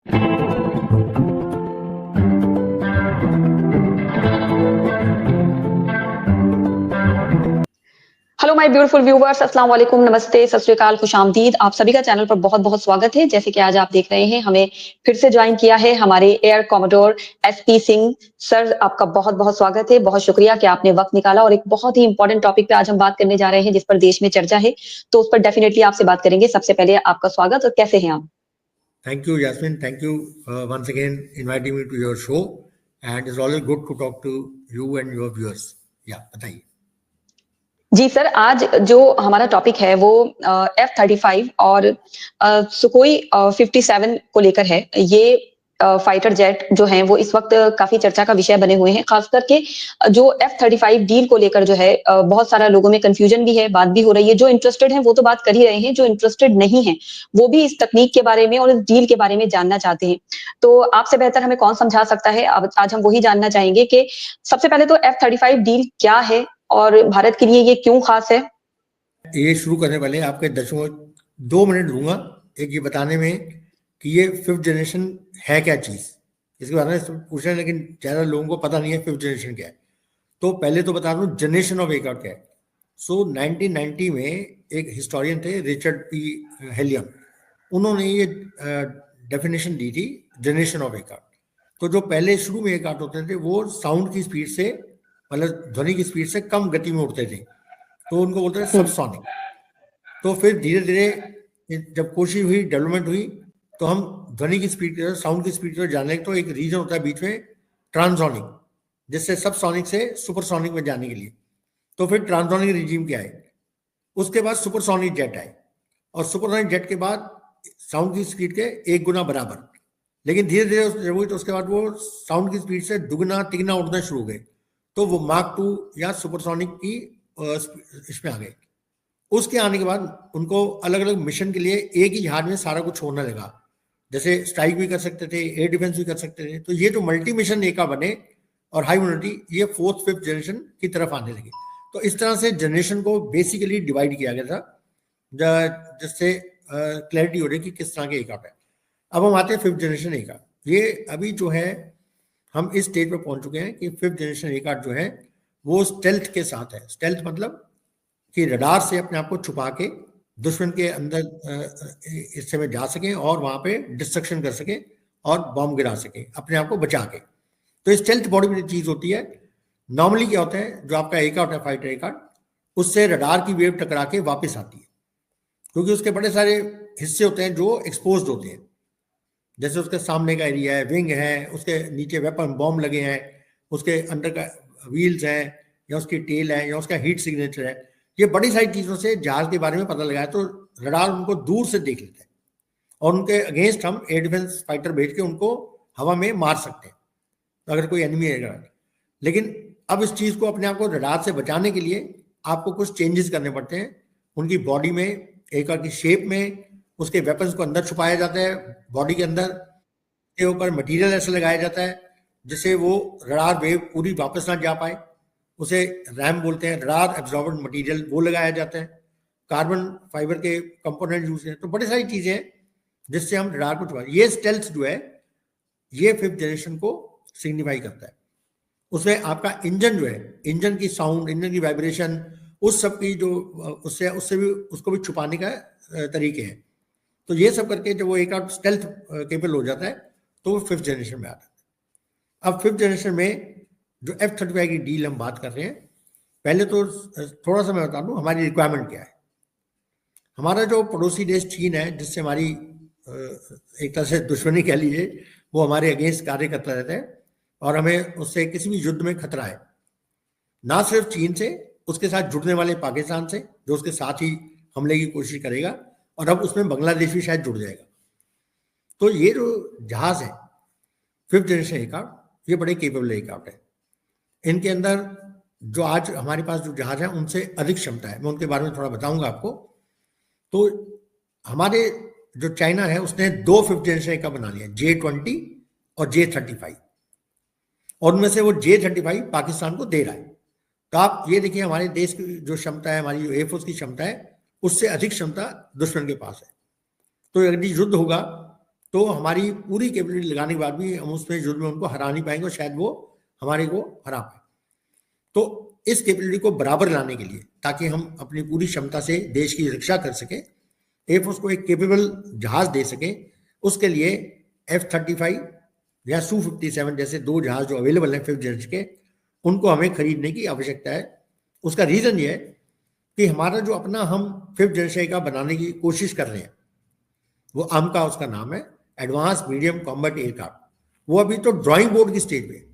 Hello my beautiful viewers, अस्सलाम वालेकुम, नमस्ते, सत श्री अकाल, खुशामदीद। आप सभी का चैनल पर बहुत-बहुत स्वागत है। जैसे कि आज आप देख रहे हैं, हमें फिर से ज्वाइन किया है हमारे air commodore SP Singh sir. आपका बहुत-बहुत स्वागत है। बहुत शुक्रिया कि आपने वक्त निकाला और एक बहुत ही इंपॉर्टेंट टॉपिक पे आज हम बात करने जा रहे हैं जिस पर देश में चर्चा है, तो उस पर डेफिनेटली आपसे बात करेंगे। सबसे पहले आपका स्वागत और कैसे हैं आप? Thank you, Yasmin. Thank you once again inviting me to your show, and it's always good to talk to you and your viewers. Yeah, बताइए। जी सर, आज जो हमारा टॉपिक है वो F-35 और सुखोई 57 को लेकर है। ये फाइटर जेट जो हैं वो इस वक्त काफ़ी चर्चा का विषय बने हुए हैं। ख़ास करके जो F-35 डील को लेकर जो है बहुत सारा लोगों में कन्फ्यूजन भी है, बात भी हो रही है। जो इंटरेस्टेड हैं वो तो बात कर ही रहे हैं, जो इंटरेस्टेड नहीं हैं, वो भी इस तकनीक के बारे में और इस डील के बारे में जानना चाहते हैं। तो आपसे बेहतर हमें कौन समझा सकता है? अब आज हम वही जानना चाहेंगे कि सबसे पहले तो F-35 डील क्या है और भारत के लिए ये क्यों खास है? ये शुरू करने वाले आपके दर्शकों 2 मिनट दूंगा एक ये बताने में कि ये 5th जनरेशन है क्या चीज़, इसके बारे में पूछ रहे हैं, लेकिन ज़्यादा लोगों को पता नहीं है 5th जनरेशन क्या है। तो पहले तो बता दूं जनरेशन ऑफ एयरक्राफ्ट क्या है। सो 1990 में एक हिस्टोरियन थे रिचर्ड पी हेलियम, उन्होंने ये डेफिनेशन दी थी जनरेशन ऑफ एयरक्राफ्ट। तो जो पहले शुरू में एयरक्राफ्ट होते थे वो साउंड की स्पीड से, मतलब ध्वनि की स्पीड से कम गति में उड़ते थे, तो उनको बोलते थे सबसोनिक। तो फिर धीरे धीरे जब कोशिश हुई, डेवलपमेंट हुई, तो हम ध्वनि की स्पीड की, साउंड की स्पीड को जानने तो एक रीजन होता है बीच में ट्रांसोनिक, जिससे सबसोनिक से सुपरसोनिक में जाने के लिए। तो फिर ट्रांसोनिक रिजीम क्या है, उसके बाद सुपरसोनिक जेट आए, और सुपरसोनिक जेट के बाद साउंड की स्पीड के 1 गुना बराबर। लेकिन धीरे धीरे जब हुई तो उसके बाद वो साउंड की स्पीड से दुगना तिगना उड़ना शुरू हो गए, तो वो मार्क 2 या सुपरसोनिक की इसमें आ गए। उसके आने के बाद उनको अलग अलग मिशन के लिए एक ही जहाज में सारा कुछ छोड़ना लगा, जैसे स्ट्राइक भी कर सकते थे, एयर डिफेंस भी कर सकते थे। तो ये जो मल्टी मिशन एका बने और हाई मोबिलिटी, ये 4th 5th जनरेशन की तरफ आने लगे। तो इस तरह से जनरेशन को बेसिकली डिवाइड किया गया था, जिससे क्लैरिटी हो रही कि किस तरह के एयरक्राफ्ट है। अब हम आते हैं 5th जनरेशन एयरक्राफ्ट। ये अभी जो है हम इस स्टेज पर पहुंच चुके हैं कि 5th जनरेशन एयरक्राफ्ट जो है वो स्टेल्थ के साथ है। स्टेल्थ मतलब कि रडार से अपने आप को छुपा के दुश्मन के अंदर हिस्से में जा सके और वहां पे डिस्ट्रक्शन कर सके और बॉम्ब गिरा सके, अपने आप को बचा के। तो स्टेल्थ बॉडी में चीज होती है। नॉर्मली क्या होता है, जो आपका एयरक्राफ्ट है फाइटर एयरक्राफ्ट, उससे रडार की वेव टकरा के वापस आती है, क्योंकि उसके बड़े सारे हिस्से होते हैं जो एक्सपोज्ड होते हैं, जैसे उसके सामने का एरिया है, विंग है, उसके नीचे वेपन बॉम्ब लगे हैं, उसके अंदर का व्हील्स हैं, या उसकी टेल है, या उसका हीट सिग्नेचर है। ये बड़ी सारी चीजों से जहाज के बारे में पता लगा है। तो रडार उनको दूर से देख लेता है और उनके अगेंस्ट हम एयर डिफेंस फाइटर भेज के उनको हवा में मार सकते हैं अगर कोई एनिमी है। लेकिन अब इस चीज को, अपने आप को रडार से बचाने के लिए आपको कुछ चेंजेस करने पड़ते हैं उनकी बॉडी में, एयरक्राफ्ट की शेप में। उसके वेपन्स को अंदर छुपाया जाता है बॉडी के अंदर, के ऊपर मटेरियल ऐसा लगाया जाता है जिससे वो रडार वेव पूरी वापस ना जा पाए। उसे रैम बोलते हैं, रडार एब्जॉर्बेंट मटेरियल, वो लगाया जाता है। कार्बन फाइबर के कंपोनेंट यूज हैं। तो बड़ी सारी चीजें हैं जिससे हम रडार को छुपा। ये स्टेल्थ जो है ये 5th जनरेशन को सिग्निफाई करता है। उसमें आपका इंजन जो है, इंजन की साउंड, इंजन की वाइब्रेशन, उस सब की जो उससे भी उसको भी छुपाने का तरीके हैं। तो ये सब करके जब वो एक स्टेल्थ केबल हो जाता है तो वो 5th जनरेशन में आता है। अब 5th जनरेशन में जो F-35 की डील हम बात कर रहे हैं, पहले तो थोड़ा सा मैं बता दूं हमारी रिक्वायरमेंट क्या है। हमारा जो पड़ोसी देश चीन है, जिससे हमारी एक तरह से दुश्मनी कह लीजिए, वो हमारे अगेंस्ट कार्य करता रहता है और हमें उससे किसी भी युद्ध में खतरा है। ना सिर्फ चीन से, उसके साथ जुड़ने वाले पाकिस्तान से, जो उसके साथ ही हमले की कोशिश करेगा, और अब उसमें बांग्लादेश भी शायद जुड़ जाएगा। तो ये जो जहाज है 5th जनरेशन एयरक्राफ्ट, ये बड़े केपेबल एयरक्राफ्ट है। इनके अंदर जो आज हमारे पास जो जहाज है उनसे अधिक क्षमता है, मैं उनके बारे में थोड़ा बताऊंगा आपको। तो हमारे जो चाइना है उसने 2 5th जनरेशन एयरक्राफ्ट बना लिया, J-20 और J-35, और उनमें से वो J-35 पाकिस्तान को दे रहा है। तो आप ये देखिए, हमारे देश की जो क्षमता है, हमारी जो एयरफोर्स की क्षमता है, उससे अधिक क्षमता दुश्मन के पास है। तो यदि युद्ध होगा तो हमारी पूरी कैपेबिलिटी लगाने के बाद भी हम उसमें युद्ध में उनको हरा नहीं पाएंगे और शायद वो हमारे को हरा पाए। तो इस कैपेबिलिटी को बराबर लाने के लिए, ताकि हम अपनी पूरी क्षमता से देश की रक्षा कर सके, एयरफोर्स को एक केपेबल जहाज दे सके, उसके लिए F-35 या Su-57 जैसे 2 जहाज जो अवेलेबल हैं 5th जनरेशन के, उनको हमें खरीदने की आवश्यकता है। उसका रीजन ये है कि हमारा जो अपना हम 5th जनरेशन का बनाने की कोशिश कर रहे हैं, वो AMCA उसका नाम है, एडवांस मीडियम कॉम्बैट एयरक्राफ्ट, वो अभी तो ड्राइंग बोर्ड की स्टेज पे।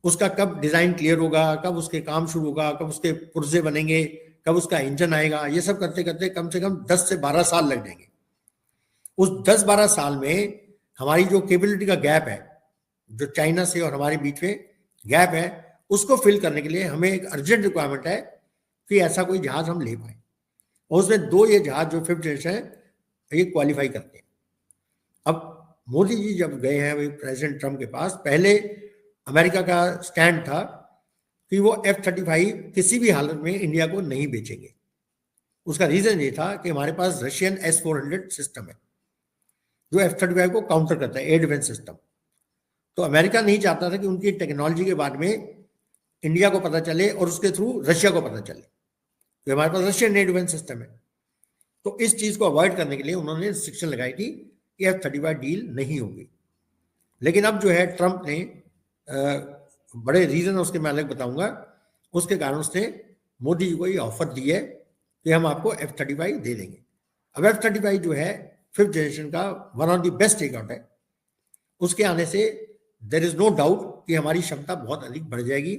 उसका कब डिजाइन क्लियर होगा, कब उसके काम शुरू होगा, कब उसके पुर्जे बनेंगे, कब उसका इंजन आएगा, ये सब करते करते कम से कम 10 से 12 साल लग जाएंगे। उस 10-12 साल में हमारी जो कैपेबिलिटी का गैप है, जो चाइना से और हमारे बीच में गैप है, उसको फिल करने के लिए हमें एक अर्जेंट रिक्वायरमेंट है कि ऐसा कोई जहाज हम ले पाए। और उसमें 2 ये जहाज जो 5th जनरेशन है, ये क्वालिफाई करते हैं। अब मोदी जी जब गए हैं प्रेसिडेंट ट्रम्प के पास, पहले अमेरिका का स्टैंड था कि वो F-35 किसी भी हालत में इंडिया को नहीं बेचेंगे। उसका रीजन ये था कि हमारे पास रशियन S-400 सिस्टम है जो F-35 को काउंटर करता है, एयर डिफेंस सिस्टम। तो अमेरिका नहीं चाहता था कि उनकी टेक्नोलॉजी के बारे में इंडिया को पता चले और उसके थ्रू रशिया को पता चले, तो हमारे पास रशियन एयर डिफेंस सिस्टम है। तो इस चीज को अवॉइड करने के लिए उन्होंने रिस्ट्रिक्शन लगाई थी कि F-35 डील नहीं होगी। लेकिन अब जो है ट्रंप ने बड़े रीजन उसके मैं अलग बताऊंगा, उसके कारण उसने मोदी जी को ये ऑफर दी है कि हम आपको F-35 दे देंगे। अब F-35 जो है 5th जनरेशन का one of the best aircraft है। उसके आने से देयर इज नो डाउट कि हमारी क्षमता बहुत अधिक बढ़ जाएगी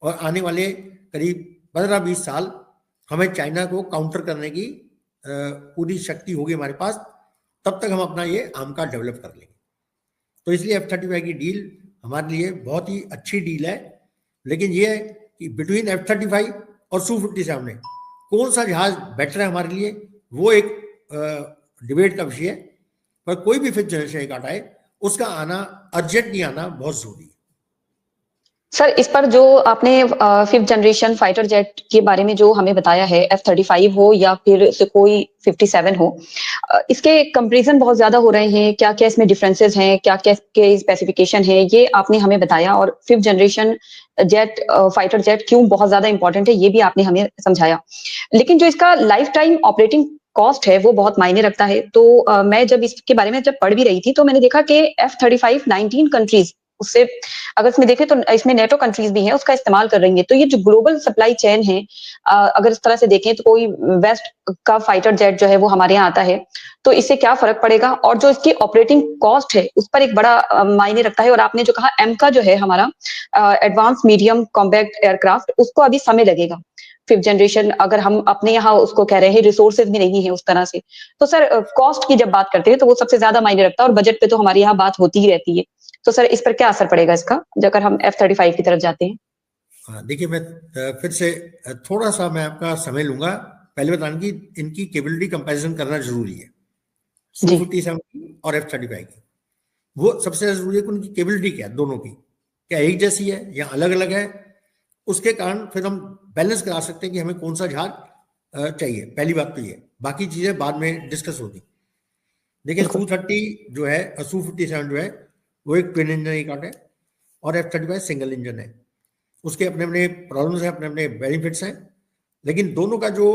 और आने वाले करीब 15-20 साल हमें चाइना को काउंटर करने की पूरी शक्ति होगी हमारे पास। तब तक हम अपना ये AMCA डेवलप कर लेंगे। तो इसलिए F-35 की डील हमारे लिए बहुत ही अच्छी डील है। लेकिन ये है कि बिटवीन F-35 और Su-57 में कौन सा जहाज बेटर है हमारे लिए, वो एक डिबेट का विषय है। पर कोई भी 5th जनरेशन एयरक्राफ्ट आए, उसका आना अर्जेंट नहीं आना बहुत जरूरी है। सर, इस पर जो आपने 5th जनरेशन फाइटर जेट के बारे में जो हमें बताया है, F-35 हो या फिर सुखोई 57 हो, इसके कंपैरिजन बहुत ज्यादा हो रहे हैं। क्या क्या इसमें डिफरेंसेस हैं, क्या क्या इसके स्पेसिफिकेशन है, ये आपने हमें बताया। और 5th generation jet fighter jet क्यों बहुत ज्यादा इंपॉर्टेंट है, ये भी आपने हमें समझाया। लेकिन जो इसका लाइफ टाइम ऑपरेटिंग कॉस्ट है वो बहुत मायने रखता है। तो मैं जब इसके बारे में जब पढ़ भी रही थी तो मैंने देखा कि F-35 19 कंट्रीज, उससे अगर इसमें देखें तो इसमें नेटो कंट्रीज भी हैं, उसका इस्तेमाल कर रही हैं। तो ये जो ग्लोबल सप्लाई चेन है, अगर इस तरह से देखें तो कोई वेस्ट का फाइटर जेट जो है वो हमारे यहाँ आता है, तो इससे क्या फर्क पड़ेगा। और जो इसकी ऑपरेटिंग कॉस्ट है उस पर एक बड़ा मायने रखता है। और आपने जो कहा AMCA जो है हमारा एडवांस मीडियम कॉम्बैक्ट एयरक्राफ्ट, उसको अभी समय लगेगा। 5th जनरेशन अगर हम अपने यहाँ उसको कह रहे हैं, रिसोर्सेज भी नहीं है उस तरह से। तो सर कॉस्ट की जब बात करते हैं तो वो सबसे ज्यादा मायने रखता है, और बजट पे तो हमारे यहाँ बात होती ही रहती है। तो सर इस पर क्या असर पड़ेगा इसका, अगर हम F-35 की तरफ जाते हैं। देखिए, मैं फिर से थोड़ा सा मैं आपका समय लूंगा। पहले बताने की इनकी कैपेबिलिटी कंपैरिजन करना जरूरी है, Su-57 की और F-35 की। वो सबसे जरूरी है कि उनकी कैपेबिलिटी क्या है, दोनों की क्या एक जैसी है या अलग अलग है। उसके कारण फिर हम बैलेंस करा सकते हैं कि हमें कौन सा जहाज चाहिए। पहली बात तो ये, बाकी चीजें बाद में डिस्कस होगी। देखिए, Su-30 जो है, Su-57 जो है, वो एक ट्विन इंजन एयरक्राफ्ट है और F-35 सिंगल इंजन है। उसके अपने अपने प्रॉब्लम्स हैं, अपने अपने बेनिफिट्स हैं, लेकिन दोनों का जो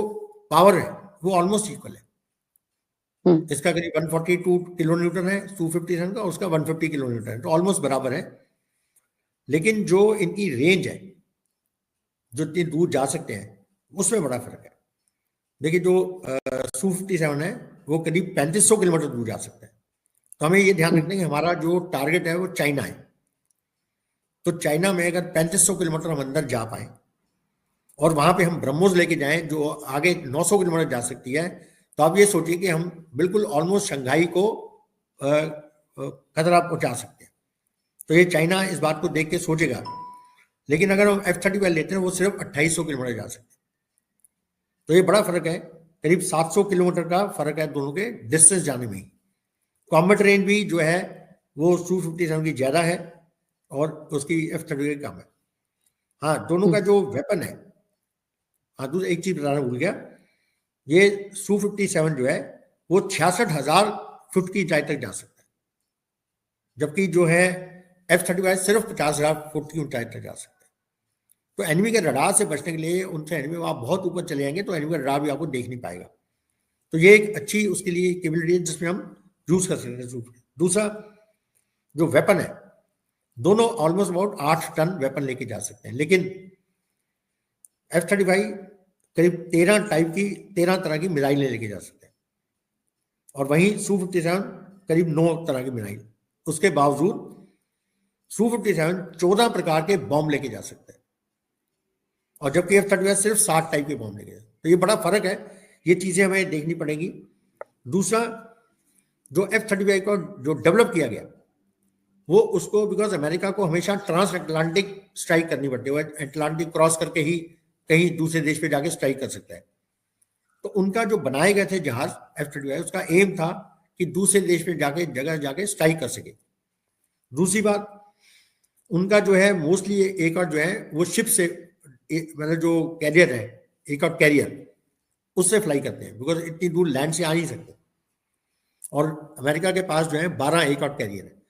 पावर है वो ऑलमोस्ट इक्वल है। इसका करीब 142 किलो न्यूटन है Su-57 का, उसका 150 किलो न्यूटन है, तो ऑलमोस्ट बराबर है। लेकिन जो इनकी रेंज है, जो इतनी दूर जा सकते हैं, उसमें बड़ा फर्क है। देखिए, जो Su-57 है वो करीब 3500 किलोमीटर दूर जा सकता है। तो हमें ये ध्यान रखना है कि हमारा जो टारगेट है वो चाइना है। तो चाइना में अगर 3500 किलोमीटर हम अंदर जा पाए और वहां पे हम ब्रह्मोस लेके जाएं जो आगे 900 किलोमीटर जा सकती है, तो आप ये सोचिए कि हम बिल्कुल ऑलमोस्ट शंघाई को खतरा पहुंचा सकते हैं। तो ये चाइना इस बात को देख के सोचेगा। लेकिन अगर हम F-35 लेते हैं, वो सिर्फ 2800 किलोमीटर जा सकते हैं। तो ये बड़ा फर्क है, करीब 700 किलोमीटर का फर्क है दोनों के डिस्टेंस जाने में ही। कॉम्बैट रेंज भी जो है वो Su-57 की ज्यादा है और उसकी F-35 कम है। हाँ, दोनों का जो वेपन है, हाँ, दूसरा एक चीज बताना भूल गया, ये Su-57 जो है वो 66,000 फुट की ऊंचाई तक जा सकता है। जबकि जो है F-35 सिर्फ 50,000 फुट की ऊंचाई तक जा सकते हैं। तो एनिमी के रडार से बचने के लिए उनसे एनिमी आप बहुत ऊपर चले जाएंगे तो एनिमी का रडार भी आपको देख नहीं पाएगा। तो ये एक अच्छी उसके लिए केबिलिटी है जिसमें हम यूज कर सकते हैं। दूसरा जो वेपन है, दोनों ऑलमोस्ट अबाउट 8 टन वेपन लेके जा सकते हैं, लेकिन F-35 करीब 13 तरह की मिसाइलें लेके जा सकते हैं और वहीं Su-57 करीब 9 तरह की मिसाइल। उसके बावजूद Su-57 14 प्रकार के बॉम्ब लेके जा सकते हैं और जबकि F-35 सिर्फ 60 टाइप के बॉम्ब लेके जाते हैं। तो ये बड़ा फर्क है, ये चीजें हमें देखनी पड़ेगी। दूसरा, जो F-35 को जो डेवलप किया गया वो उसको बिकॉज अमेरिका को हमेशा ट्रांस अटलांटिक स्ट्राइक करनी पड़ती है, अटलांटिक क्रॉस करके ही कहीं दूसरे देश पे जाके स्ट्राइक कर सकता है। तो उनका जो बनाए गए थे जहाज F-35 उसका एम था कि दूसरे देश में जाके जगह जाके स्ट्राइक कर सके। दूसरी बात, उनका जो है मोस्टली एक और जो है वो शिप से मतलब जो कैरियर है, एक और कैरियर उससे फ्लाई करते हैं बिकॉज इतनी दूर लैंड से आ नहीं सकते। और अमेरिका के पास जो है 12 एक और कैरियर है,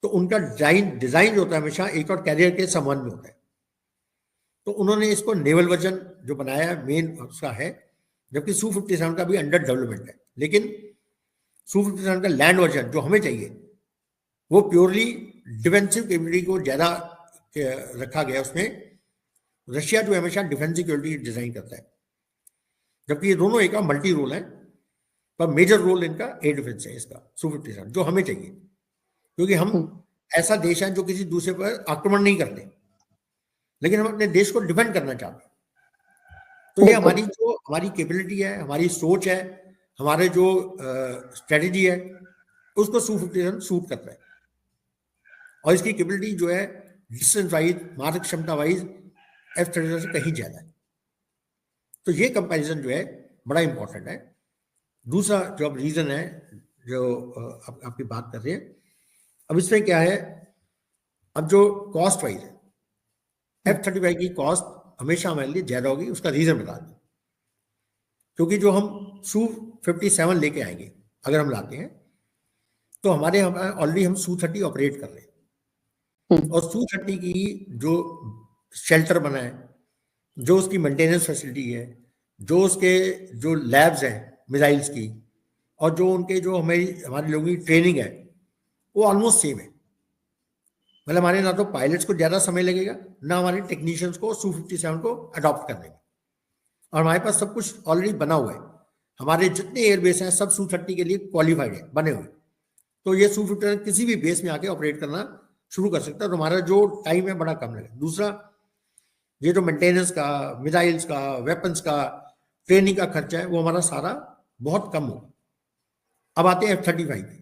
तो उनका डिजाइन जो होता है हमेशा एक और कैरियर के संबंध में होता है। तो उन्होंने इसको नेवल वर्जन जो बनाया है मेन उसका है, जबकि Su-57 का भी अंडर डेवलपमेंट है। लेकिन Su-57 का लैंड वर्जन जो हमें चाहिए वो प्योरली डिफेंसिव कैपेबिलिटी को ज्यादा रखा गया उसमें। रशिया जो हमेशा डिफेंसिव कैपेबिलिटी डिजाइन करता है, जबकि ये दोनों एक मल्टी रोल है, पर मेजर रोल इनका एयर डिफेंस है इसका Su-57 जो हमें चाहिए, क्योंकि हम ऐसा देश है जो किसी दूसरे पर आक्रमण नहीं करते, लेकिन हम अपने देश को डिफेंड करना चाहते हैं। तो ये हमारी कैपेबिलिटी है, हमारी सोच है, हमारे जो स्ट्रेटेजी है उसको Su-57 सूट करता है। और इसकी कैपेबिलिटी जो है डिस्टेंस वाइज, मारक क्षमता वाइज F-35 से कहीं ज्यादा है। तो ये कंपैरिजन जो है बड़ा इंपॉर्टेंट है। दूसरा जो अब रीजन है जो आपकी बात कर रहे हैं, अब इसमें क्या है, अब जो कॉस्ट वाइज है F-35 की कॉस्ट हमेशा हमारे लिए ज्यादा होगी। उसका रीजन बता दें, क्योंकि जो हम Su-57 लेके आएंगे अगर हम लाते हैं तो हमारे ऑलरेडी हम Su-30 ऑपरेट कर रहे हैं और Su-30 की जो शेल्टर बना है, जो उसकी मेंटेनेंस फैसिलिटी है, जो उसके जो लैब्स हैं मिसाइल्स की, और जो उनके जो हमारे लोगों की ट्रेनिंग है वो ऑलमोस्ट सेम है। मतलब हमारे ना तो पायलट्स को ज्यादा समय लगेगा, ना हमारे टेक्नीशियंस को Su-57 को अडॉप्ट करने में, और हमारे पास सब कुछ ऑलरेडी बना हुआ है। हमारे जितने एयरबेस हैं सब Su-30 के लिए क्वालिफाइड है, बने हुए। तो ये Su-57 किसी भी बेस में आके ऑपरेट करना शुरू कर सकता है, तो हमारा जो टाइम है बड़ा कम लगेगा। दूसरा, ये जो मेंटेनेंस का, मिसाइल्स का, वेपन्स का, ट्रेनिंग का खर्चा है वो हमारा सारा बहुत कम होगा। अब आते हैं F-35 पे।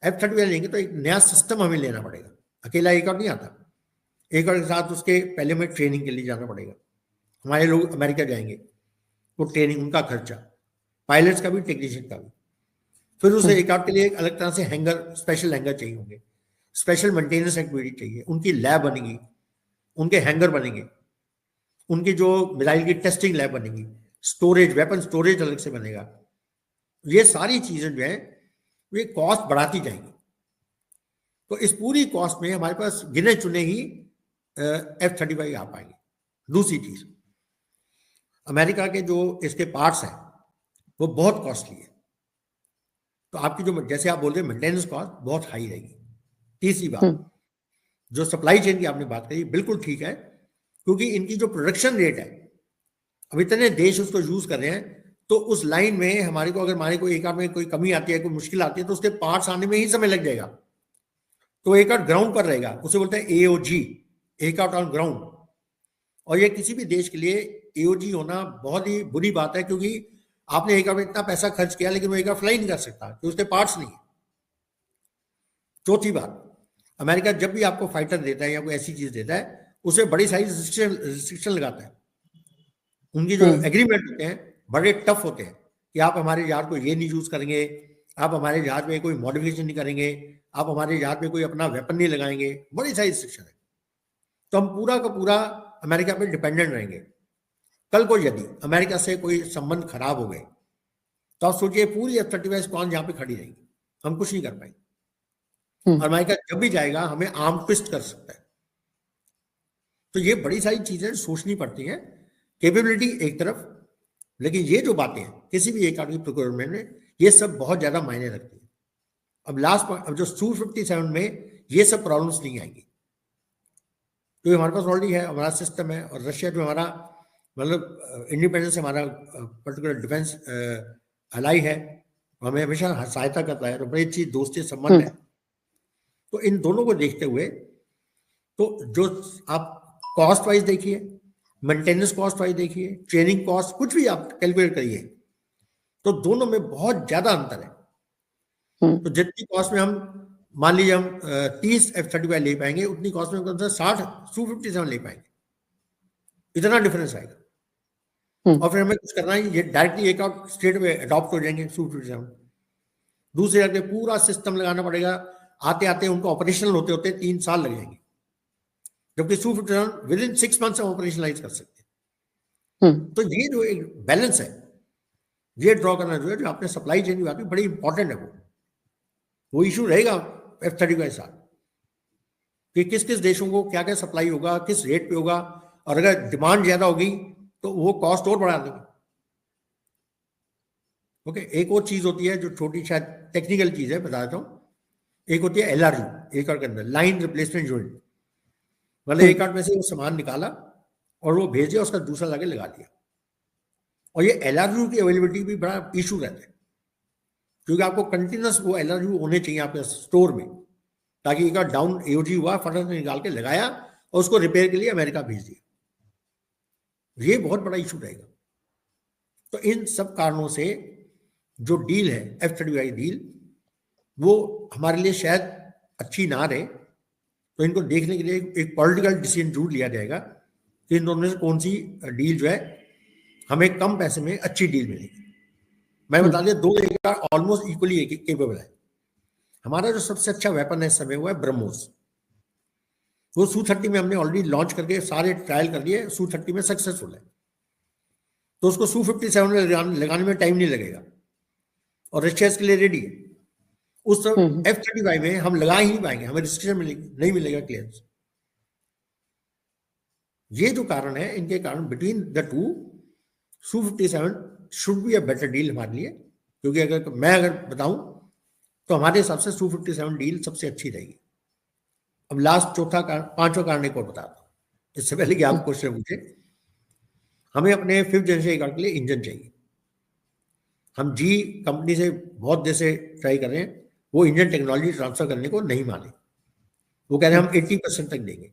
F-35 लेंगे तो एक नया सिस्टम हमें लेना पड़ेगा, अकेला एक और नहीं आता। एक और के साथ उसके पहले में ट्रेनिंग के लिए जाना पड़ेगा। हमारे लोग अमेरिका जाएंगे, वो ट्रेनिंग, उनका खर्चा, पायलट्स का भी, टेक्नीशियन का भी। फिर उसे एक आउट के लिए एक अलग तरह से हैंगर, स्पेशल हैंगर चाहिए होंगे, स्पेशल मेंटेनेंस एक्टिविटी चाहिए, उनकी लैब बनेगी, उनके हैंगर बनेंगे, उनकी जो मिसाइल की टेस्टिंग लैब बनेगी, स्टोरेज, वेपन स्टोरेज अलग से बनेगा। ये सारी चीजें जो है ये कॉस्ट बढ़ाती जाएंगी। तो इस पूरी कॉस्ट में हमारे पास गिने चुने ही F-35 आ पाएंगे। दूसरी चीज, अमेरिका के जो इसके पार्ट्स हैं वो बहुत कॉस्टली है, तो आपकी जो, जैसे आप बोल रहे हैं, मेंटेनेंस कॉस्ट बहुत हाई रहेगी। तीसरी बात, जो सप्लाई चेन की आपने बात कही, बिल्कुल ठीक है, क्योंकि इनकी जो प्रोडक्शन रेट है, अब इतने देश उसको यूज कर रहे हैं, तो उस लाइन में हमारे को, अगर हमारे को एक आध में कोई कमी आती है, कोई मुश्किल आती है, तो उसके पार्ट्स आने में ही समय लग जाएगा। तो एक आउट ग्राउंड पर रहेगा, उसे बोलते हैं AOG, एक आउट ऑन ग्राउंड। और ये किसी भी देश के लिए AOG होना बहुत ही बुरी बात है, क्योंकि आपने एक आउट में इतना पैसा खर्च किया, लेकिन वो एक आउट फ्लाई नहीं कर सकता क्योंकि उसके पार्ट्स नहीं है। चौथी बात, अमेरिका जब भी आपको फाइटर देता है या कोई ऐसी चीज देता है, उसे बड़ी सारी रिस्ट्रिक्शन लगाता है। उनकी जो एग्रीमेंट होते हैं बड़े टफ होते हैं कि आप हमारे जहाज को ये नहीं यूज करेंगे, आप हमारे जहाज में कोई मॉडिफिकेशन नहीं करेंगे, आप हमारे जहाज में कोई अपना वेपन नहीं लगाएंगे, बड़ी सारी रिस्ट्रिक्शन है। तो हम पूरा का पूरा अमेरिका पे डिपेंडेंट रहेंगे। कल को यदि अमेरिका से कोई संबंध खराब हो गए तो आप सोचिए पूरी F-35 कौन यहाँ पे खड़ी रहेगी, हम कुछ नहीं कर पाएंगे। और अमेरिका जब भी जाएगा हमें आर्म ट्विस्ट कर सकता है। तो ये बड़ी सारी चीजें सोचनी पड़ती हैं, कैपेबिलिटी एक तरफ, लेकिन ये जो बातें हैं किसी भी एक आदमी प्रोक्योरमेंट में, ये सब बहुत ज्यादा मायने रखती है। अब लास्ट पॉइंट, अब जो Su-57 में ये सब प्रॉब्लम्स नहीं आएंगी, तो हमारे पास ऑलरेडी है, हमारा सिस्टम है, और रशिया जो हमारा मतलब इंडिपेंडेंस हमारा पर्टिकुलर डिफेंस अलाई है, हमें हमेशा सहायता करता है, तो बड़ी अच्छी दोस्ती संबंध है। तो इन दोनों को देखते हुए, तो जो आप कॉस्ट वाइज देखिए, मेंटेनेंस कॉस्ट वाइज देखिए, ट्रेनिंग कॉस्ट, कुछ भी आप कैलकुलेट करिए, तो दोनों में बहुत ज्यादा अंतर है। तो जितनी कॉस्ट में हम मान लीजिए हम 30 F-35 ले पाएंगे, उतनी कॉस्ट में हम 60 Su-57 ले पाएंगे, इतना डिफरेंस आएगा। और फिर हमें कुछ करना है, ये डायरेक्टली एक आउट स्ट्रेट में अडॉप्ट हो जाएंगे Su-57। दूसरे जगह पूरा सिस्टम लगाना पड़ेगा, आते आते उनको ऑपरेशनल होते होते 3 साल लग जाएंगे, जबकि Su-57 विद इन 6 मंथ्स हम ऑपरेशनलाइज कर सकते हैं। तो ये जो एक बैलेंस है, ये ड्रॉ करना जो है, जो आपने सप्लाई चेन की बात की, बड़ी इंपॉर्टेंट है। वो इशू रहेगा F-35 के साथ कि किस किस देशों को क्या क्या सप्लाई होगा, किस रेट पे होगा, और अगर डिमांड ज्यादा होगी तो वो कॉस्ट और बढ़ा देंगे। ओके, एक और चीज होती है जो छोटी शायद टेक्निकल चीज है, बता देता हूँ। एक होती है LRU, एक आर्ट के अंदर लाइन रिप्लेसमेंट यूनिट, मतलब एक आर्ट में से वो सामान निकाला और वो भेज दिया, उसका दूसरा लाके लगा दिया। और ये LRU की अवेलेबिलिटी भी बड़ा इशू रहता है, क्योंकि आपको कंटिन्यूस वो LRU होने चाहिए आपके स्टोर में, ताकि एक डाउन AOG हुआ, फटाफट निकाल के लगाया और उसको रिपेयर के लिए अमेरिका भेज दिया। ये बहुत बड़ा इशू रहेगा। तो इन सब कारणों से जो डील है F-35 डील, वो हमारे लिए शायद अच्छी ना रहे। तो इनको देखने के लिए एक पॉलिटिकल डिसीजन जरूर लिया जाएगा कि इन दोनों में से कौन सी डील जो है हमें कम पैसे में अच्छी डील मिलेगी। मैं बता दिया, दो एयरक्राफ्ट ऑलमोस्ट इक्वली केपेबल है। हमारा जो सबसे अच्छा वेपन है इस समय वो है ब्रह्मोस। वो Su-30 में हमने ऑलरेडी लॉन्च करके सारे ट्रायल कर लिए, Su-30 में सक्सेसफुल है, तो उसको Su-57 में लगाने में टाइम नहीं लगेगा, और रशिया इसके लिए रेडी है। उस F-35 में हम लगा ही नहीं पाएंगे, हमें रिस्ट्रिक्शन मिलेगी, नहीं मिलेगा क्लियरेंस। ये जो कारण है, इनके कारण between the two Su-57 should be a better deal हमारे लिए, क्योंकि अगर मैं बताऊं तो हमारे हिसाब से Su-57 डील सबसे अच्छी रहेगी। अब लास्ट चौथा कारण, पांचवा कारण एक और बताता हूं, इससे पहले कि आप क्वेश्चन पूछे। हमें अपने 5th जनरेशन एयरक्राफ्ट के लिए इंजन चाहिए। हम जी कंपनी से बहुत देर से ट्राई कर रहे हैं, वो इंजन टेक्नोलॉजी ट्रांसफर करने को नहीं माने। वो कह रहे हैं हम 80% तक देंगे।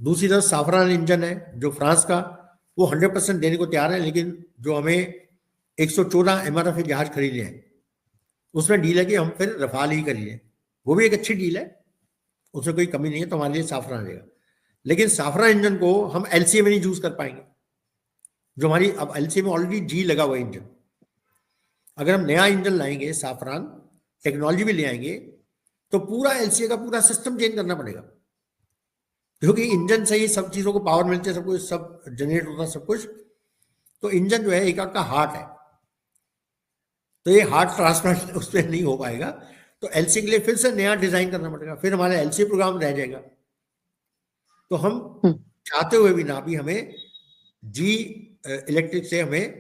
दूसरी तरफ साफरान इंजन है जो फ्रांस का, वो 100% देने को तैयार है, लेकिन जो हमें 114 MRF जहाज खरीदे हैं उसमें डील है कि हम फिर रफाल ही खरीदें। वो भी एक अच्छी डील है, उसमें कोई कमी नहीं है, तो हमारे लिए साफरान रहेगा। लेकिन साफरान इंजन को हम LCA में नहीं यूज कर पाएंगे, जो हमारी अब LCA में ऑलरेडी जी लगा हुआ इंजन। अगर हम नया इंजन लाएंगे, साफरान टेक्नोलॉजी भी ले आएंगे, तो पूरा LCA का पूरा सिस्टम चेंज करना पड़ेगा, क्योंकि इंजन से ही सब चीजों को पावर मिलती है, सब कुछ सब जनरेट होता है सब कुछ। तो इंजन जो है एक आपका हार्ट है, तो ये हार्ट ट्रांसप्लांट उसमें नहीं हो पाएगा, तो LCA के लिए फिर से नया डिजाइन करना पड़ेगा, फिर हमारा LCA प्रोग्राम रह जाएगा। तो हम चाहते हुए भी ना भी हमें जी इलेक्ट्रिक से हमें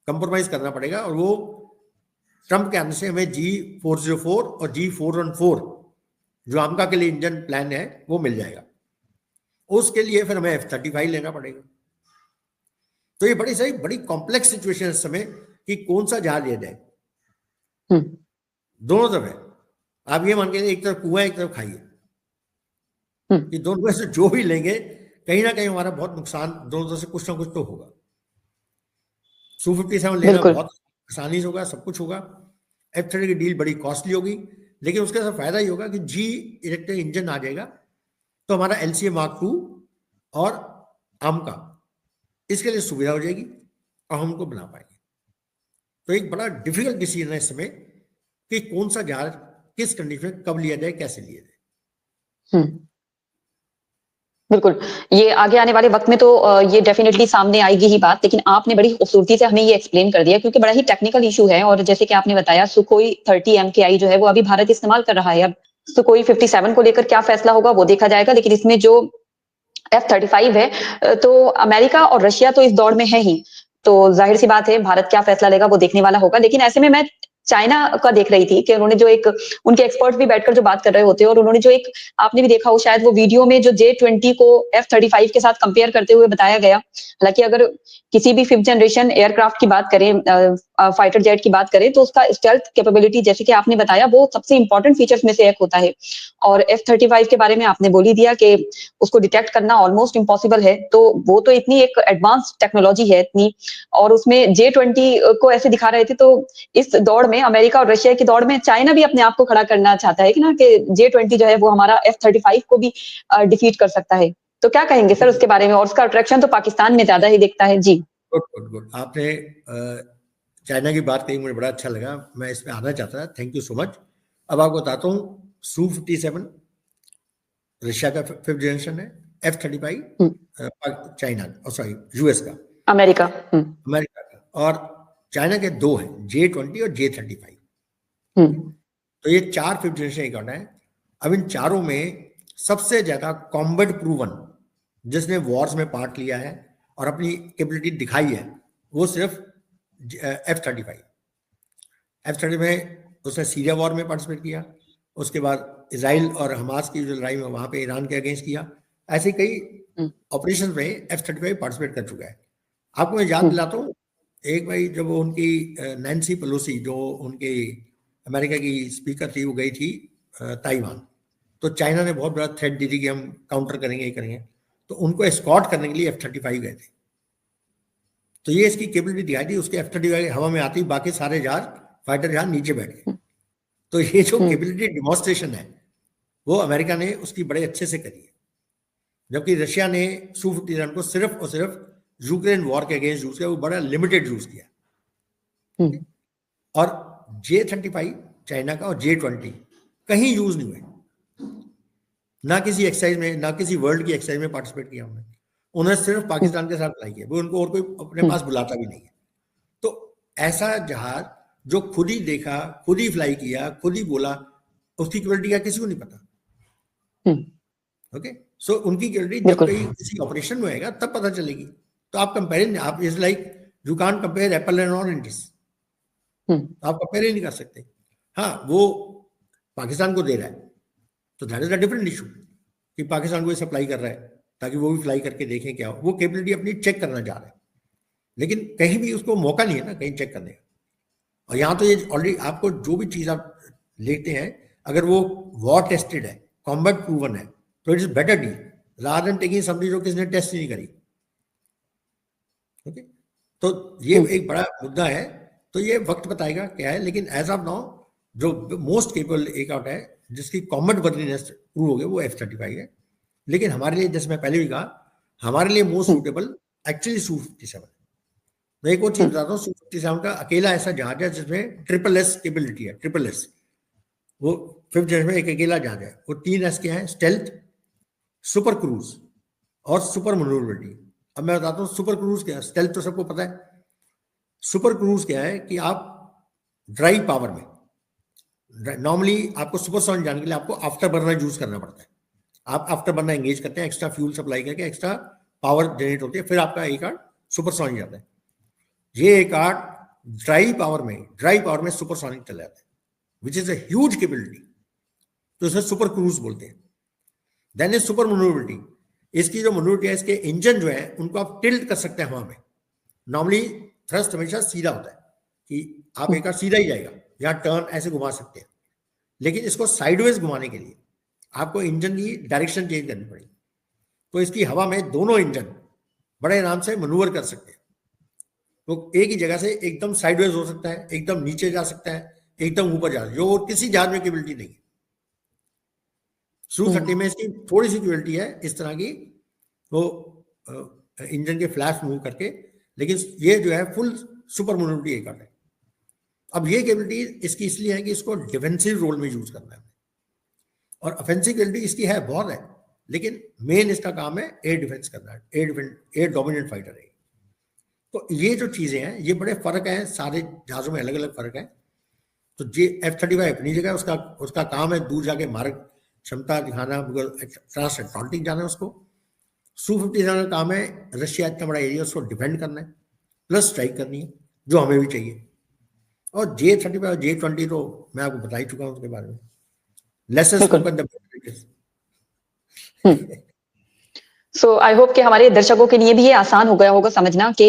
कंप्रोमाइज करना पड़ेगा, और वो ट्रम्प के आने से हमें G404 और G414 जो आमका के लिए इंजन प्लान है वो मिल जाएगा। उसके लिए फिर हमें F-35 लेना पड़ेगा। तो ये बड़ी कॉम्प्लेक्स सिचुएशन है इस समय कि कौन सा जहाज लिया जाए। दोनों तरफ है, आप ये मान के एक तरफ कुआं एक तरफ खाई है, कि दोनों में से जो भी लेंगे कहीं ना कहीं हमारा बहुत नुकसान दोनों तरफ से कुछ ना कुछ तो होगा। Su-57 लेना बहुत आसानी से होगा, सब कुछ होगा। F-30 की डील बड़ी कॉस्टली होगी, लेकिन उसके साथ फायदा ही होगा कि जी इलेक्ट्रिक इंजन आ जाएगा, तो हमारा LCA Mark II और आमका इसके लिए सुविधा हो जाएगी और हम उनको बना पाएंगे। तो एक बड़ा डिफिकल्ट डिसीजन है इस समय कि कौन सा जहाज किस कंडीशन में कब लिया जाए, कैसे लिया जाए। बिल्कुल, ये आगे आने वाले वक्त में तो ये डेफिनेटली सामने आएगी ही बात, लेकिन आपने बड़ी खूबसूरती से हमें ये एक्सप्लेन कर दिया, क्योंकि बड़ा ही टेक्निकल इशू है। और जैसे कि आपने बताया, Sukhoi 30 MKI जो है वो अभी भारत इस्तेमाल कर रहा है। अब सुकोई 57 को लेकर क्या फैसला होगा वो देखा जाएगा, लेकिन इसमें जो F-35 है, तो अमेरिका और रशिया तो इस दौड़ में है ही, तो जाहिर सी बात है भारत क्या फैसला लेगा वो देखने वाला होगा। लेकिन ऐसे में मैं चाइना का देख रही थी कि उन्होंने जो एक, उनके एक्सपर्ट भी बैठकर जो बात कर रहे होते हैं, और उन्होंने जो एक, आपने भी देखा हो शायद वो वीडियो में, जो J-20 को F-35 के साथ कंपेयर करते हुए बताया गया। हालांकि अगर किसी भी 5th जनरेशन एयरक्राफ्ट की बात करें, फाइटर जेट की बात करें, तो उसका स्टेल्थ कैपेबिलिटी, जैसे कि आपने बताया, वो सबसे इंपॉर्टेंट फीचर्स में से एक होता है। और F-35 के बारे में आपने बोल ही दिया कि उसको डिटेक्ट करना ऑलमोस्ट इम्पॉसिबल है, तो वो तो इतनी एक एडवांस टेक्नोलॉजी है इतनी, और उसमें J-20 को ऐसे दिखा रहे थे। तो इस दौड़ में, अमेरिका और रशिया की दौड़ में, चाइना भी अपने आप को खड़ा करना चाहता है कि ना, कि J-20 जो है वो हमारा F-35 को भी डिफीट कर सकता है। तो क्या कहेंगे सर उसके बारे में? और उसका अट्रैक्शन तो पाकिस्तान में ज्यादा ही दिखता है। जी, गुड गुड गुड। आपने चाइना की बात कही, मुझे बड़ा अच्छा लगा, मैं इसमें आना चाहता था, थैंक यू सो मच। अब आपको बताता हूँ, Su-57 रशिया का 5th जनरेशन है, F-35 चाइना, सॉरी यूएस का, अमेरिका। अमेरिका का, और चाइना के दो हैं, J-20 और J-35। तो ये 4 5th जनरेशन एयरक्राफ्ट हैं। अब इन चारों में सबसे ज्यादा कॉम्बैट प्रूवन, जिसने वॉर्स में पार्ट लिया है और अपनी कैपेबिलिटी दिखाई है, वो सिर्फ F-35। F-35 में उसने सीरिया वॉर में पार्टिसिपेट किया, उसके बाद इसराइल और हमास की जो लड़ाई में वहां पे ईरान के अगेंस्ट किया, ऐसे कई ऑपरेशन में F-35 पार्टिसिपेट कर चुका है। आपको मैं याद दिलाता हूँ, एक भाई जब उनकी नैन्सी पेलोसी, जो उनके अमेरिका की स्पीकर थी, वो गई थी ताइवान, तो चाइना ने बहुत बड़ा थ्रेट दी थी कि हम काउंटर करेंगे, ये करेंगे, तो उनको एस्कॉर्ट करने के लिए F-35 गए थे। तो ये इसकी कैपेबिलिटी दिखाई थी, उसके F-35 हवा में आती, बाकी सारे जहाज, फाइटर जहाज नीचे बैठ गए। तो ये जो कैपेबिलिटी डिमॉन्स्ट्रेशन है, वो अमेरिका ने उसकी बड़े अच्छे से करी है। जबकि रशिया ने Su-57 को सिर्फ और सिर्फ यूक्रेन वॉर के अगेंस्ट यूज किया, वो बड़ा लिमिटेड यूज किया। और J-35 चाइना का और J-20 कहीं यूज नहीं हुए, ना किसी एक्सरसाइज में, ना किसी वर्ल्ड की एक्सरसाइज में पार्टिसिपेट किया उन्होंने। उन्हें सिर्फ पाकिस्तान के साथ लड़ाई है, वो उनको और कोई अपने पास बुलाता भी नहीं है। तो ऐसा जहाज जो खुद ही देखा, खुद ही फ्लाई किया, खुद ही बोला, उसकी क्वालिटी का किसी को नहीं पता। ओके, सो उनकी क्वालिटी जब कहीं किसी ऑपरेशन में होएगा तब पता चलेगी। तो आप कंपेयर, आप is like you can't compare Apple and oranges, आप कंपेयर ही नहीं कर सकते। हाँ, वो पाकिस्तान को दे रहा है, तो that is a different issue, कि पाकिस्तान को सप्लाई कर रहा है ताकि वो भी फ्लाई करके देखें क्या हो, वो कैपेबिलिटी अपनी चेक करना चाह रहा है, लेकिन कहीं भी उसको मौका नहीं है ना कहीं चेक करने का। और यहाँ तो ये ऑलरेडी आपको जो भी चीज आप लेते हैं, अगर वो वॉर टेस्टेड है, कॉम्बैट प्रूवन है, तो it is better deal rather than taking something जो किसने टेस्ट नहीं करी। ओके, तो ये एक बड़ा मुद्दा है, तो ये वक्त बताएगा क्या है, लेकिन एज ऑफ नाउ जो मोस्ट केपेबल एयरक्राफ्ट है जिसकी कॉम्बैट वर्दीनेस प्रूव हो गई, वो F-35 है। लेकिन हमारे लिए, जैसे मैं पहले भी कहा, हमारे लिए मोस्ट सूटेबल एक्चुअली Su-57। मैं एक और चीज बताता हूँ, Su-57 का अकेला ऐसा जहाज है जिसमें SSS कैपेबिलिटी है, SSS, वो 5th जनरेशन में एक अकेला जहाज है। वो 3 S के हैं, स्टेल्थ, सुपर क्रूज और सुपर मैन्यूवरेबिलिटी। अब मैं बताता हूँ सुपर क्रूज क्या है। स्टेल्थ तो सबको पता है, सुपर क्रूज क्या है कि आप ड्राई पावर में, नॉर्मली आपको सुपरसोनिक जाने के लिए आपको आफ्टर बर्नर यूज करना पड़ता है। आप आफ्टर बर्नर एंगेज करते हैं, एक्स्ट्रा फ्यूल सप्लाई करके एक्स्ट्रा पावर जनरेट होती है, फिर आपका एक कार्ड सुपरसोनिक जाता है। ये एक कार्ड ड्राई पावर में सुपरसोनिक चला जाता है, which is a huge capability, तो इसे सुपर क्रूज बोलते हैं। देन इज सुपर मैन्यूवरेबिलिटी, इसकी जो मैन्यूवरेबिलिटी है, इसके इंजन जो है उनको आप टिल्ट कर सकते हैं हवा में। नॉर्मली थ्रस्ट हमेशा सीधा होता है कि आप एक कार्ड सीधा ही जाएगा, या टर्न ऐसे घुमा सकते हैं, लेकिन इसको साइडवेज घुमाने के लिए आपको इंजन की डायरेक्शन चेंज करनी पड़ेगी। तो इसकी हवा में दोनों इंजन बड़े आराम से मनूवर कर सकते हैं। तो एक ही जगह से एकदम साइडवेज हो सकता है, एकदम नीचे जा सकता है, एकदम ऊपर जा सकता है, जो और किसी जहाज में कैपेबिलिटी नहीं है। Su-30 में इसकी थोड़ी सी कैपेबिलिटी है इस तरह की, वो इंजन के फ्लैश मूव करके, लेकिन ये जो है फुल सुपर मैन्यूवरेबिलिटी एयरक्राफ्ट है। अब ये कैपेबिलिटी इसकी इसलिए है कि इसको डिफेंसिव रोल में यूज करना है, और ऑफेंसिव कैपेबिलिटी इसकी है, बहुत है, लेकिन मेन इसका काम है एयर डिफेंस करना है, एयर डोमिनेंट फाइटर है। तो ये जो चीजें हैं, ये बड़े फर्क हैं, सारे जहाजों में अलग अलग फर्क है। तो जे F-35 अपनी जगह, उसका काम है दूर जाके मारक क्षमता दिखाना, ट्रांस अटलांटिक जाना है उसको। Su-57 का काम है रशिया इतना बड़ा एरिया उसको डिफेंड करना है, प्लस स्ट्राइक करनी है, जो हमें भी चाहिए। और J-35 और J-20 तो मैं आपको बता ही चुका हूँ उसके बारे में। Lesson spoken the so I hope कि हमारे दर्शकों के लिए भी ये आसान हो गया होगा समझना कि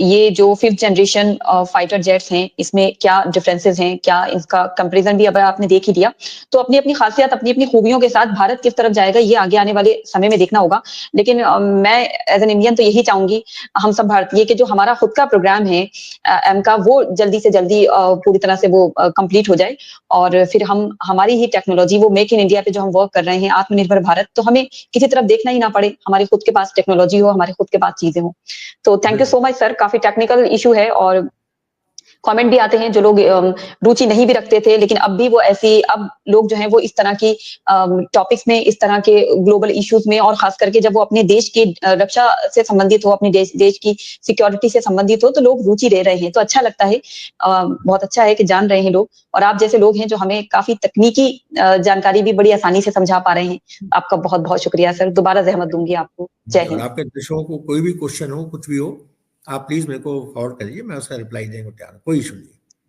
ये जो 5th जनरेशन फाइटर जेट्स हैं, इसमें क्या डिफरेंसेस हैं, क्या इसका कंपैरिजन भी अब आपने देख ही दिया। तो अपनी अपनी खासियत, अपनी अपनी खूबियों के साथ भारत किस तरफ जाएगा, ये आगे आने वाले समय में देखना होगा। लेकिन मैं एज एन इंडियन तो यही चाहूंगी, हम सब भारतीय, कि जो हमारा खुद का प्रोग्राम है एम का, वो जल्दी से जल्दी पूरी तरह से वो कंप्लीट हो जाए, और फिर हम हमारी ही टेक्नोलॉजी, वो मेक इन इंडिया पे जो हम वर्क कर रहे हैं, आत्मनिर्भर भारत, तो हमें किसी तरफ देखना ही ना पड़े, हमारे खुद के पास टेक्नोलॉजी हो, हमारे खुद के पास चीजें हो। तो thank you so much sir. काफी टेक्निकल इशू है और कमेंट भी आते हैं, जो लोग रुचि नहीं भी रखते थे, लेकिन अब भी वो ऐसी, अब लोग जो हैं वो इस तरह की टॉपिक्स में, इस तरह के ग्लोबल इश्यूज में, और खास करके जब वो अपने देश की रक्षा से संबंधित हो, अपने देश की सिक्योरिटी से संबंधित हो, तो लोग रुचि ले रहे हैं। तो अच्छा लगता है, बहुत अच्छा है कि जान रहे हैं लोग, और आप जैसे लोग हैं जो हमें काफी तकनीकी जानकारी भी बड़ी आसानी से समझा पा रहे हैं। आपका बहुत बहुत शुक्रिया सर। दोबारा जहमत दूंगी आपको। जय और हिंद। आपके दर्शकों को कोई भी क्वेश्चन हो, कुछ भी हो, आप प्लीज मेरे को फॉरवर्ड करिए, मैं उसका रिप्लाई देने को तैयार हूँ, कोई इशू नहीं।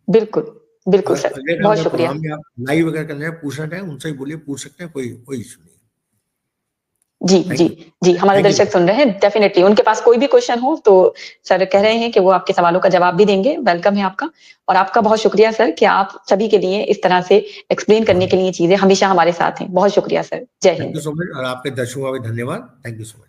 बिल्कुल बिल्कुल सर, अगर बहुत अगर शुक्रिया। प्रोग्राम में आप लाइव अगर करना है, पूछना चाहें, उनसे ही बोलिए, पूछ सकते हैं, कोई कोई इशू नहीं। जी जी थैंक यू। जी, हमारे थैंक यू। दर्शक सुन रहे हैं, डेफिनेटली उनके पास कोई भी क्वेश्चन हो तो सर कह रहे हैं कि वो आपके सवालों का जवाब भी देंगे। वेलकम है आपका, और आपका बहुत शुक्रिया सर कि आप सभी के लिए इस तरह से एक्सप्लेन करने के लिए चीजें हमेशा हमारे साथ हैं। बहुत शुक्रिया सर। जय thank Hind. You so much, और आपके दर्शकों का भी धन्यवाद। Thank you so much.